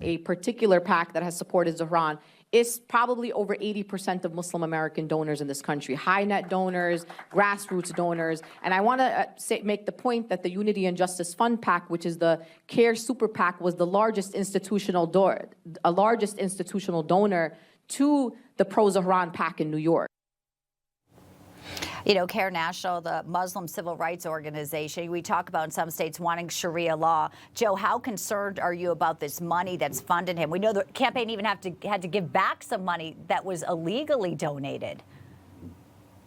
a particular PAC that has supported Zohran, is probably over 80% of Muslim American donors in this country, high net donors, grassroots donors. And I want to make the point that the Unity and Justice Fund PAC, which is the CAIR Super PAC, was the largest institutional donor to the pro-Zohran PAC in New York. You know, CAIR National, the Muslim civil rights organization, we talk about in some states wanting Sharia law. Joe, how concerned are you about this money that's funded him? We know the campaign even had to give back some money that was illegally donated.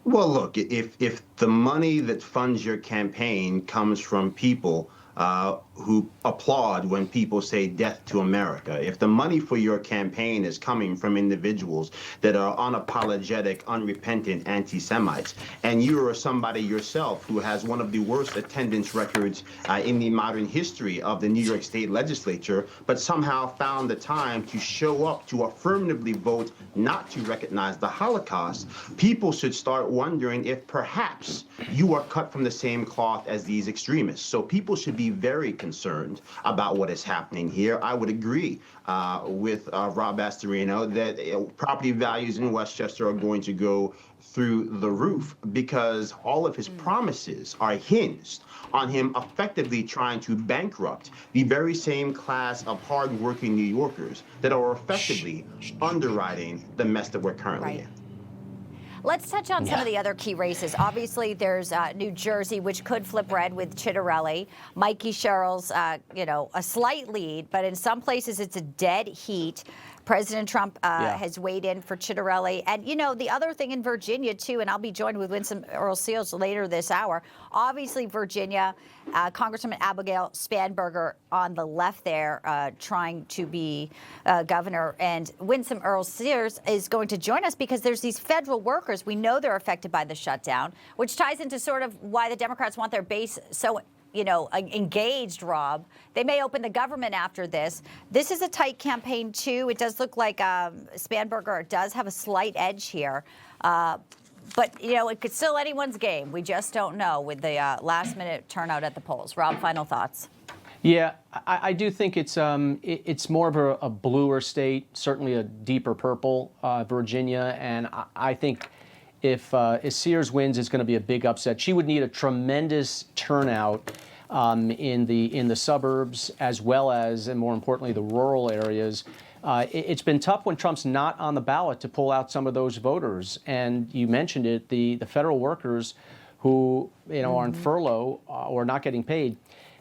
Well, look, if the money that funds your campaign comes from people who applaud when people say death to America, if the money for your campaign is coming from individuals that are unapologetic, unrepentant anti-Semites, and you are somebody yourself who has one of the worst attendance records in the modern history of the New York State legislature, but somehow found the time to show up to affirmatively vote not to recognize the Holocaust, people should start wondering if perhaps you are cut from the same cloth as these extremists. So people should be very concerned about what is happening here. I would agree with Rob Astorino that property values in Westchester are going to go through the roof because all of his promises are hinged on him effectively trying to bankrupt the very same class of hardworking New Yorkers that are effectively underwriting the mess that we're currently in. Let's touch on some of the other key races. Obviously, there's New Jersey, which could flip red with Chitterelli. Mikey Sherrill's, you know, a slight lead, but in some places it's a dead heat. President Trump has weighed in for Chitterelli. And, you know, the other thing in Virginia, too, and I'll be joined with Winsome Earl-Seals later this hour. Obviously, Virginia, Congresswoman Abigail Spanberger on the left there trying to be governor. And Winsome Earl-Seals is going to join us because there's these federal workers. We know they're affected by the shutdown, which ties into sort of why the Democrats want their base so engaged, Rob. They may open the government after this. This is a tight campaign, too. It does look like Spanberger does have a slight edge here. But, you know, it could still anyone's game. We just don't know with the last-minute turnout at the polls. Rob, final thoughts. Yeah, I do think it's more of a bluer state, certainly a deeper purple, Virginia, and I think if Sears wins, it's going to be a big upset. She would need a tremendous turnout in the suburbs as well as, and more importantly, the rural areas. It's been tough when Trump's not on the ballot to pull out some of those voters. And you mentioned it, the federal workers who are on furlough or not getting paid.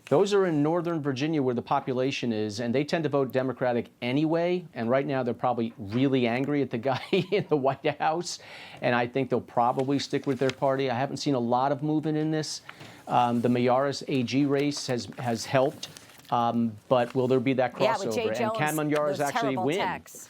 Those are in Northern Virginia where the population is, and they tend to vote Democratic anyway. And right now they're probably really angry at the guy in the White House. And I think they'll probably stick with their party. I haven't seen a lot of movement in this. The Mayaris AG race has helped. But will there be that crossover? Yeah, with Jay Jones, and can Mayaris actually win? Texts.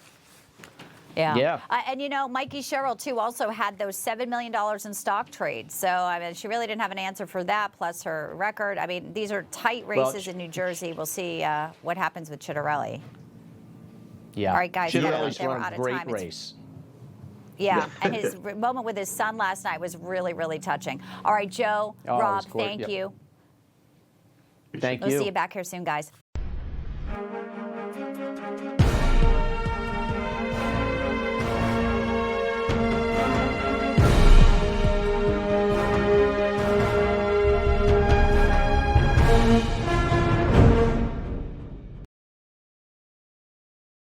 Yeah. And, you know, Mikey Sherrill, too, also had those $7 million in stock trades. So, I mean, she really didn't have an answer for that, plus her record. I mean, these are tight races in New Jersey. We'll see what happens with Chitterelli. Yeah. All right, guys. Chitterelli's run a great race. Yeah, and his moment with his son last night was really, really touching. All right, Joe, Rob, thank you. Thank you. We'll see you back here soon, guys.